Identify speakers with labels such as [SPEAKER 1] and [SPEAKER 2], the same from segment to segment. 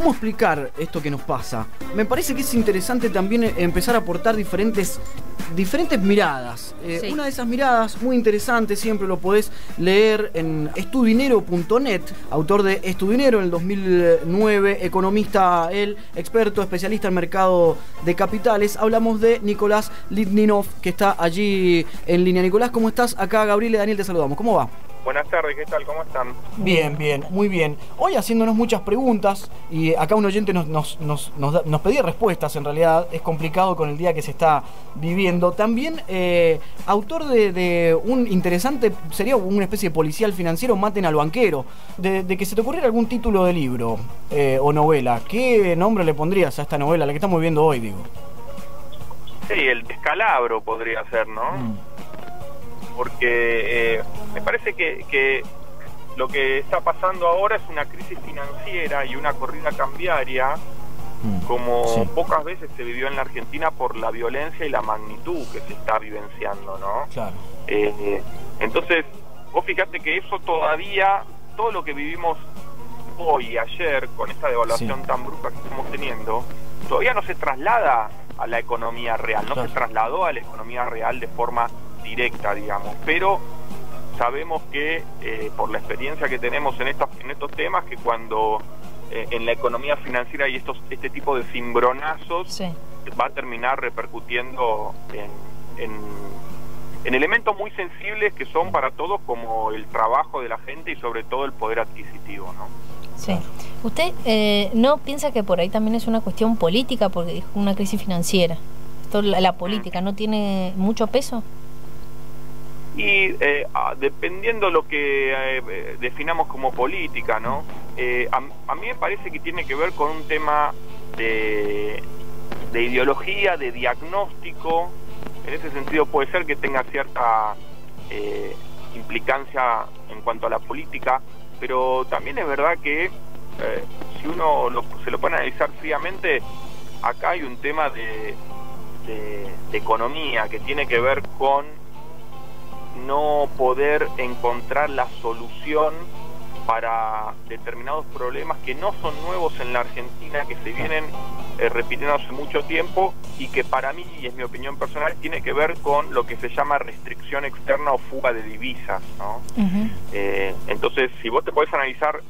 [SPEAKER 1] ¿cómo explicar esto que nos pasa? Me parece que es interesante también empezar a aportar diferentes miradas.
[SPEAKER 2] Sí.
[SPEAKER 1] Una de esas miradas muy interesante, siempre lo podés leer en estudinero.net, autor de Estudinero en el 2009, economista, él, experto, especialista en mercado de capitales. Hablamos de Nicolás Litvinov, que está allí en línea. Nicolás, ¿cómo estás? Acá Gabriel y Daniel te saludamos. ¿Cómo va?
[SPEAKER 3] Buenas tardes, ¿qué tal? ¿Cómo están?
[SPEAKER 1] Bien, bien, muy bien. Hoy haciéndonos muchas preguntas, y acá un oyente nos pedía respuestas, en realidad es complicado con el día que se está viviendo. También autor de un interesante, sería una especie de policial financiero, Maten al banquero, de que se te ocurriera algún título de libro o novela. ¿Qué nombre le pondrías a esta novela, la que estamos viendo hoy, digo?
[SPEAKER 3] Sí, el descalabro podría ser, ¿no? Porque me parece que lo que está pasando ahora es una crisis financiera y una corrida cambiaria como pocas veces se vivió en la Argentina por la violencia y la magnitud que se está vivenciando, ¿no?
[SPEAKER 1] Claro.
[SPEAKER 3] Entonces, vos fíjate que eso todavía, todo lo que vivimos hoy y ayer con esta devaluación tan brusca que estamos teniendo, todavía no se traslada a la economía real, no se trasladó a la economía real de forma directa, digamos, pero sabemos que por la experiencia que tenemos en estos temas, que cuando en la economía financiera hay este tipo de cimbronazos, va a terminar repercutiendo en elementos muy sensibles que son para todos, como el trabajo de la gente y sobre todo el poder adquisitivo, ¿no?
[SPEAKER 2] Sí. ¿Usted no piensa que por ahí también es una cuestión política, porque dijo una crisis financiera? ¿La política no tiene mucho peso?
[SPEAKER 3] Y dependiendo lo que definamos como política, ¿no? A mí me parece que tiene que ver con un tema de ideología, de diagnóstico. En ese sentido puede ser que tenga cierta implicancia en cuanto a la política, pero también es verdad que si uno se lo pone a analizar fríamente, acá hay un tema de economía que tiene que ver con no poder encontrar la solución para determinados problemas que no son nuevos en la Argentina, que se vienen repitiendo hace mucho tiempo y que para mí, y es mi opinión personal, tiene que ver con lo que se llama restricción externa o fuga de divisas, ¿no? Entonces, si vos te podés analizar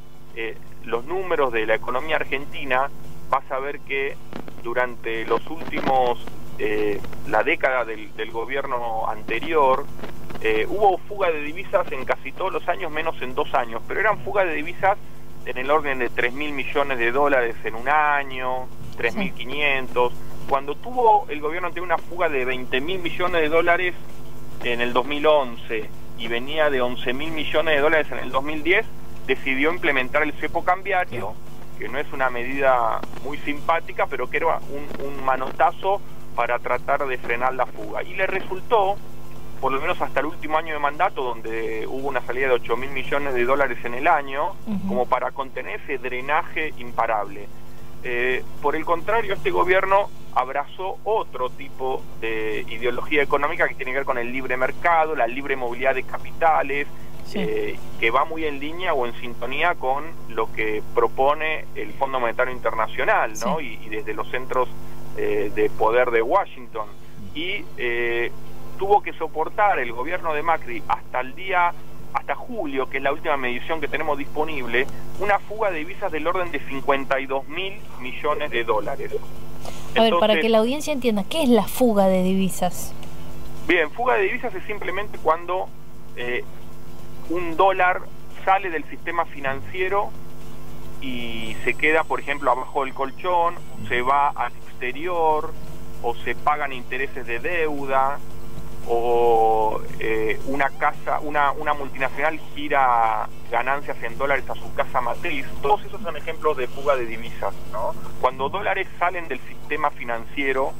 [SPEAKER 3] los números de la economía argentina, vas a ver que durante los últimos, la década del gobierno anterior, hubo fuga de divisas en casi todos los años, menos en 2 años, pero eran fugas de divisas en el orden de 3.000 millones de dólares en un año, 3.500. Cuando tuvo el gobierno anterior una fuga de 20.000 millones de dólares en el 2011 y venía de 11.000 millones de dólares en el 2010, decidió implementar el cepo cambiario, que no es una medida muy simpática, pero que era un manotazo para tratar de frenar la fuga. Y le resultó, por lo menos hasta el último año de mandato, donde hubo una salida de 8.000 millones de dólares en el año, como para contener ese drenaje imparable. Por el contrario, este gobierno abrazó otro tipo de ideología económica que tiene que ver con el libre mercado, la libre movilidad de capitales, que va muy en línea o en sintonía con lo que propone el Fondo Monetario Internacional, ¿no? Y desde los centros de poder de Washington. Y tuvo que soportar el gobierno de Macri hasta julio, que es la última medición que tenemos disponible, una fuga de divisas del orden de 52.000 millones de dólares.
[SPEAKER 2] A ver, para que la audiencia entienda, ¿qué es la fuga de divisas?
[SPEAKER 3] Bien, fuga de divisas es simplemente cuando un dólar sale del sistema financiero y se queda, por ejemplo, abajo del colchón, se va al exterior, o se pagan intereses de deuda, o una multinacional gira ganancias en dólares a su casa matriz. Todos esos son ejemplos de fuga de divisas, ¿no? Cuando dólares salen del sistema financiero,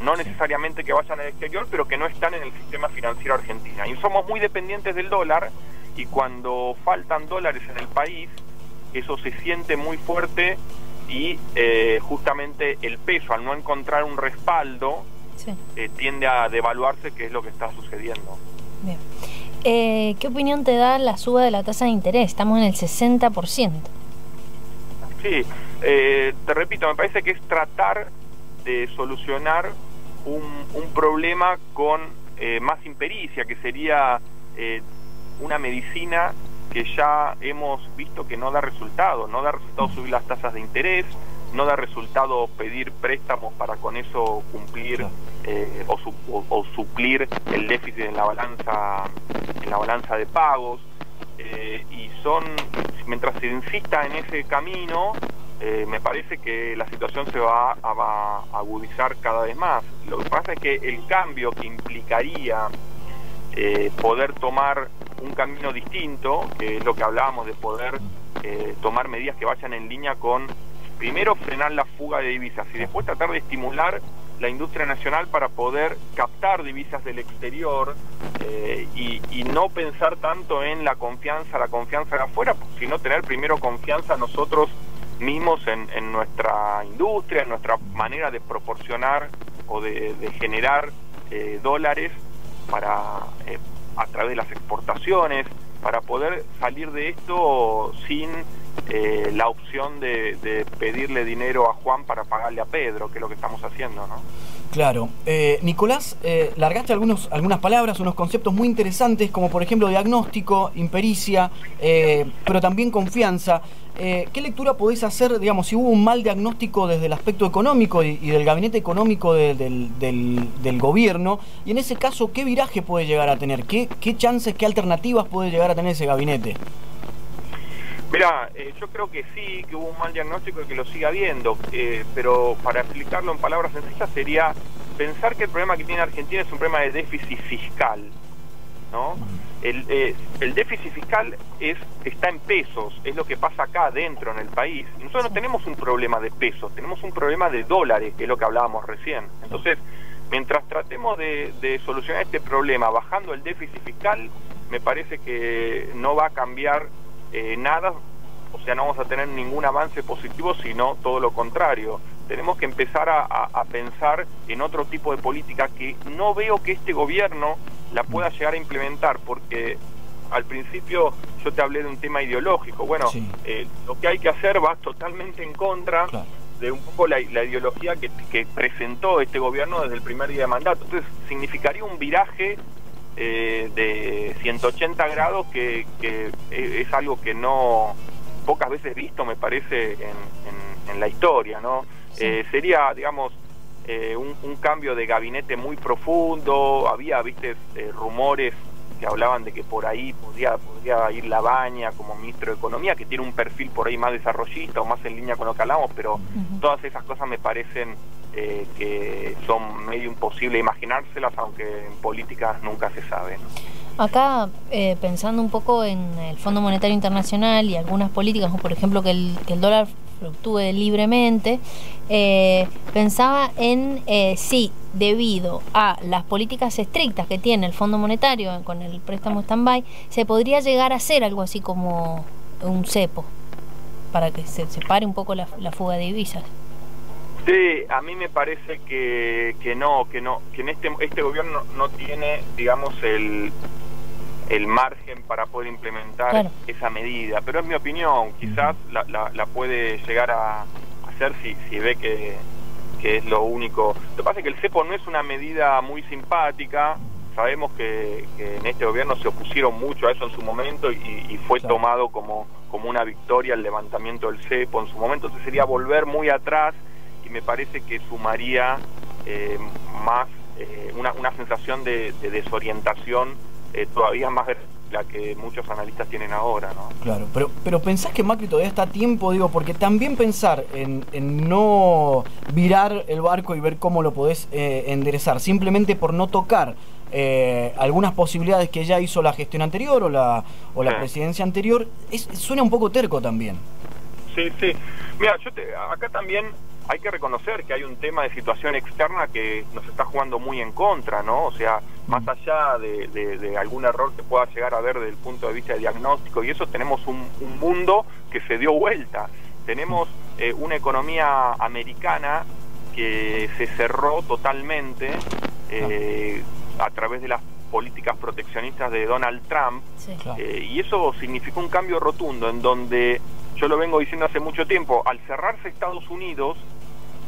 [SPEAKER 3] no necesariamente que vayan al exterior, pero que no están en el sistema financiero argentino. Y somos muy dependientes del dólar, y cuando faltan dólares en el país, eso se siente muy fuerte, y justamente el peso, al no encontrar un respaldo, tiende a devaluarse, que es lo que está sucediendo.
[SPEAKER 2] Bien. ¿Qué opinión te da la suba de la tasa de interés? Estamos en el 60%.
[SPEAKER 3] Sí, te repito, me parece que es tratar de solucionar un problema con más impericia, que sería una medicina que ya hemos visto que no da resultado subir las tasas de interés, no da resultado pedir préstamos para con eso cumplir o suplir el déficit en la balanza de pagos, y mientras se insista en ese camino, me parece que la situación se va a agudizar cada vez más. Lo que pasa es que el cambio que implicaría poder tomar un camino distinto, que es lo que hablábamos de poder tomar medidas que vayan en línea con, primero, frenar la fuga de divisas y después tratar de estimular la industria nacional para poder captar divisas del exterior, y no pensar tanto en la confianza de afuera, sino tener primero confianza nosotros mismos en nuestra industria, en nuestra manera de proporcionar o de generar dólares a través de las exportaciones, para poder salir de esto sin la opción de pedirle dinero a Juan para pagarle a Pedro, que es lo que estamos haciendo, ¿no?
[SPEAKER 1] Claro. Nicolás, largaste algunas palabras, unos conceptos muy interesantes, como por ejemplo diagnóstico, impericia, pero también confianza. ¿Qué lectura podés hacer, digamos, si hubo un mal diagnóstico desde el aspecto económico y del gabinete económico del gobierno? Y en ese caso, ¿qué viraje puede llegar a tener? ¿Qué chances, qué alternativas puede llegar a tener ese gabinete?
[SPEAKER 3] Mirá, yo creo que sí, que hubo un mal diagnóstico y que lo sigue habiendo, pero para explicarlo en palabras sencillas sería pensar que el problema que tiene Argentina es un problema de déficit fiscal, ¿no? El déficit fiscal está en pesos, es lo que pasa acá adentro en el país. Y nosotros no tenemos un problema de pesos, tenemos un problema de dólares, que es lo que hablábamos recién. Entonces, mientras tratemos de solucionar este problema bajando el déficit fiscal, me parece que no va a cambiar nada, o sea, no vamos a tener ningún avance positivo, sino todo lo contrario. Tenemos que empezar a pensar en otro tipo de política que no veo que este gobierno la pueda llegar a implementar, porque al principio yo te hablé de un tema ideológico. Bueno, sí. Lo que hay que hacer va totalmente en contra, claro, de un poco la ideología que presentó este gobierno desde el primer día de mandato. Entonces significaría un viraje de 180 grados que es algo que no pocas veces visto, me parece, en la historia, ¿no? Sí. Sería, digamos, un cambio de gabinete muy profundo. Había, viste, rumores que hablaban de que por ahí podría ir Labaña como ministro de Economía, que tiene un perfil por ahí más desarrollista o más en línea con lo que hablamos, pero todas esas cosas me parecen que son medio imposible imaginárselas, aunque en política nunca se sabe, ¿no?
[SPEAKER 2] Acá, pensando un poco en el Fondo Monetario Internacional y algunas políticas, como por ejemplo que el dólar fluctúe libremente, pensaba en si debido a las políticas estrictas que tiene el Fondo Monetario con el préstamo stand-by, se podría llegar a hacer algo así como un cepo para que se separe un poco la fuga de divisas.
[SPEAKER 3] Sí, a mí me parece que en este gobierno no tiene, digamos, el margen para poder implementar, claro, esa medida, pero es mi opinión. Quizás la puede llegar a hacer si ve que es lo único. Lo que pasa es que el cepo no es una medida muy simpática. Sabemos que en este gobierno se opusieron mucho a eso en su momento y fue, claro, tomado como una victoria el levantamiento del cepo en su momento. Entonces sería volver muy atrás, y me parece que sumaría más una sensación de desorientación todavía más grande la que muchos analistas tienen ahora, ¿no? Claro,
[SPEAKER 1] pero ¿pensás que Macri todavía está a tiempo? Digo, porque también pensar en no virar el barco y ver cómo lo podés enderezar, simplemente por no tocar algunas posibilidades que ya hizo la gestión anterior o la presidencia anterior, suena un poco terco también.
[SPEAKER 3] Sí, sí. Mira, acá también hay que reconocer que hay un tema de situación externa que nos está jugando muy en contra, ¿no? O sea, más allá de algún error que pueda llegar a haber desde el punto de vista de diagnóstico y eso, tenemos un mundo que se dio vuelta. Tenemos una economía americana que se cerró totalmente a través de las políticas proteccionistas de Donald Trump, sí, claro, y eso significó un cambio rotundo en donde yo lo vengo diciendo hace mucho tiempo, al cerrarse Estados Unidos,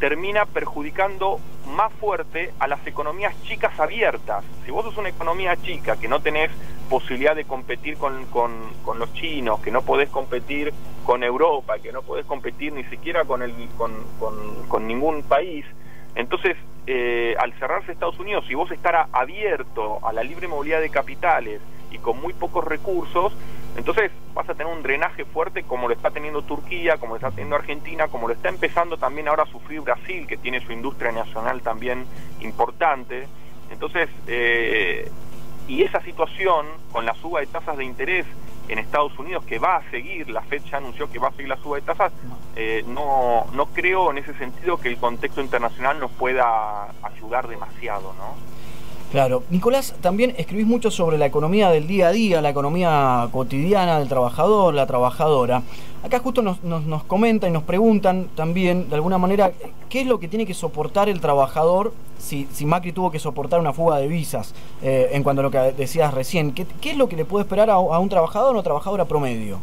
[SPEAKER 3] termina perjudicando más fuerte a las economías chicas abiertas. Si vos sos una economía chica, que no tenés posibilidad de competir con los chinos, que no podés competir con Europa, que no podés competir ni siquiera con ningún país, entonces al cerrarse Estados Unidos, si vos estar abierto a la libre movilidad de capitales y con muy pocos recursos, entonces vas a tener un drenaje fuerte como lo está teniendo Turquía, como lo está teniendo Argentina, como lo está empezando también ahora a sufrir Brasil, que tiene su industria nacional también importante. Entonces, y esa situación con la suba de tasas de interés en Estados Unidos, que va a seguir, la FED ya anunció que va a seguir la suba de tasas, no creo en ese sentido que el contexto internacional nos pueda ayudar demasiado, ¿no?
[SPEAKER 1] Claro. Nicolás, también escribís mucho sobre la economía del día a día, la economía cotidiana del trabajador, la trabajadora. Acá justo nos comentan y nos preguntan también, de alguna manera, qué es lo que tiene que soportar el trabajador si Macri tuvo que soportar una fuga de visas, en cuanto a lo que decías recién. ¿Qué es lo que le puede esperar a un trabajador o una trabajadora promedio?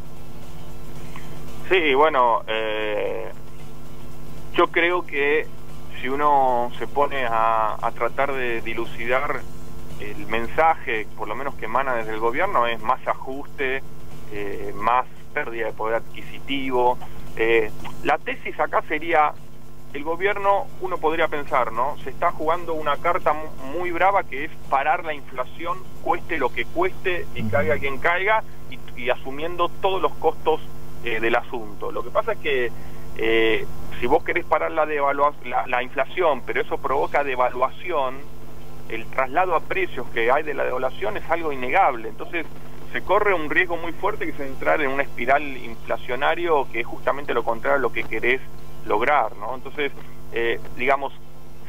[SPEAKER 3] Sí, bueno, yo creo que si uno se pone a tratar de dilucidar el mensaje, por lo menos que emana desde el gobierno, es más ajuste, más pérdida de poder adquisitivo. La tesis acá sería, el gobierno, uno podría pensar, ¿no? Se está jugando una carta muy brava, que es parar la inflación, cueste lo que cueste y caiga quien caiga, y asumiendo todos los costos del asunto. Lo que pasa es que si vos querés parar la inflación, pero eso provoca devaluación, el traslado a precios que hay de la devaluación es algo innegable. Entonces se corre un riesgo muy fuerte, que es entrar en una espiral inflacionario, que es justamente lo contrario a lo que querés lograr, ¿no? Entonces, digamos,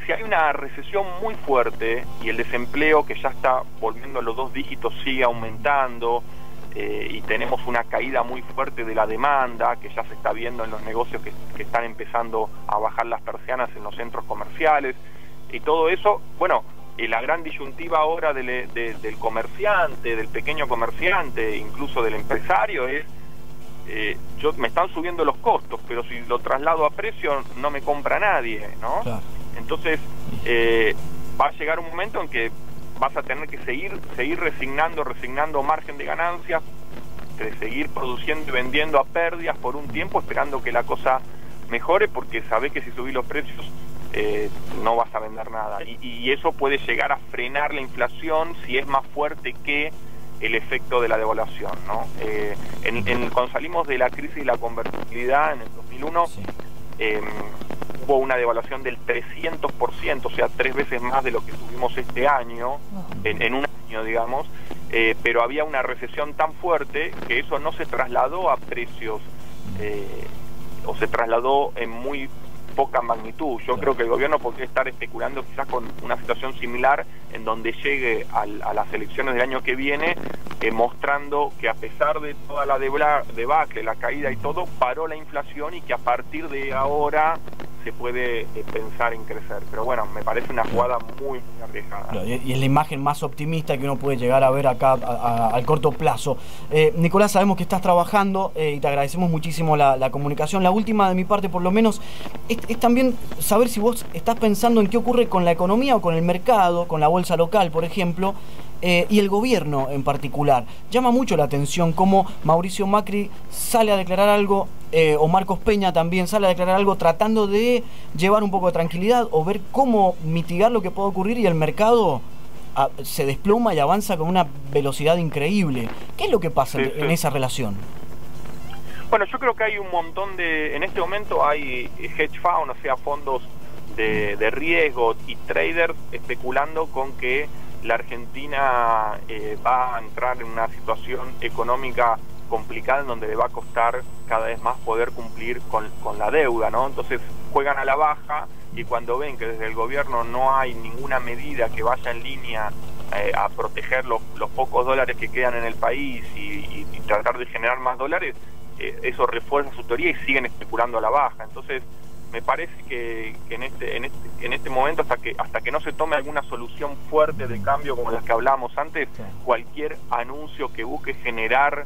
[SPEAKER 3] si hay una recesión muy fuerte y el desempleo, que ya está volviendo a los 2 dígitos, sigue aumentando, y tenemos una caída muy fuerte de la demanda, que ya se está viendo en los negocios que están empezando a bajar las persianas en los centros comerciales, y todo eso, bueno, la gran disyuntiva ahora del comerciante, del pequeño comerciante, incluso del empresario, es me están subiendo los costos, pero si lo traslado a precio no me compra nadie, ¿no? Claro. Entonces va a llegar un momento en que vas a tener que seguir resignando margen de ganancias, seguir produciendo y vendiendo a pérdidas por un tiempo, esperando que la cosa mejore, porque sabés que si subís los precios no vas a vender nada, y eso puede llegar a frenar la inflación si es más fuerte que el efecto de la devaluación, ¿no? Cuando salimos de la crisis de la convertibilidad en el 2001, sí, hubo una devaluación del 300%, o sea, 3 veces más de lo que tuvimos este año, en un año, digamos, pero había una recesión tan fuerte que eso no se trasladó a precios, o se trasladó en muy poca magnitud. Yo creo que el gobierno podría estar especulando quizás con una situación similar, en donde llegue a las elecciones del año que viene, mostrando que a pesar de toda la debacle, la caída y todo, paró la inflación, y que a partir de ahora se puede pensar en crecer. Pero bueno, me parece una jugada muy arriesgada.
[SPEAKER 1] Y es la imagen más optimista que uno puede llegar a ver acá al corto plazo. Nicolás, sabemos que estás trabajando y te agradecemos muchísimo la comunicación. La última de mi parte, por lo menos, es también saber si vos estás pensando en qué ocurre con la economía o con el mercado, con la bolsa local, por ejemplo, y el gobierno en particular. Llama mucho la atención cómo Mauricio Macri sale a declarar algo, o Marcos Peña también sale a declarar algo, tratando de llevar un poco de tranquilidad o ver cómo mitigar lo que puede ocurrir, y el mercado se desploma y avanza con una velocidad increíble. ¿Qué es lo que pasa en esa relación?
[SPEAKER 3] Bueno, yo creo que hay un montón en este momento hay hedge fund, o sea, fondos de riesgo y traders especulando con que la Argentina va a entrar en una situación económica complicada, en donde le va a costar cada vez más poder cumplir con la deuda, ¿no? Entonces juegan a la baja, y cuando ven que desde el gobierno no hay ninguna medida que vaya en línea a proteger los pocos dólares que quedan en el país y tratar de generar más dólares, eso refuerza su teoría y siguen especulando a la baja. Entonces me parece que en este momento, hasta que no se tome alguna solución fuerte de cambio como las que hablábamos antes, cualquier anuncio que busque generar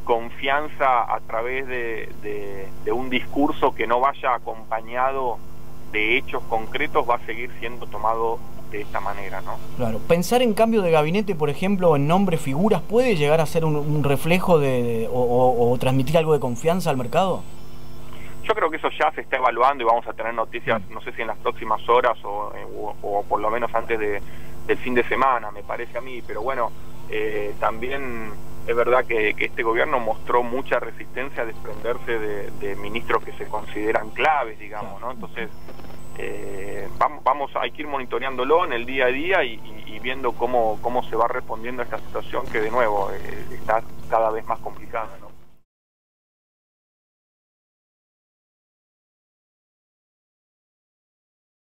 [SPEAKER 3] confianza a través de un discurso que no vaya acompañado de hechos concretos va a seguir siendo tomado de esta manera, ¿no?
[SPEAKER 1] Claro. Pensar en cambio de gabinete, por ejemplo, en nombres, figuras, ¿puede llegar a ser un reflejo o transmitir algo de confianza al mercado?
[SPEAKER 3] Yo creo que eso ya se está evaluando y vamos a tener noticias, no sé si en las próximas horas o por lo menos antes del fin de semana, me parece a mí, pero bueno, también es verdad que este gobierno mostró mucha resistencia a desprenderse de ministros que se consideran claves, digamos, ¿no? Entonces, hay que ir monitoreándolo en el día a día y viendo cómo se va respondiendo a esta situación que de nuevo está cada vez más complicada, ¿no?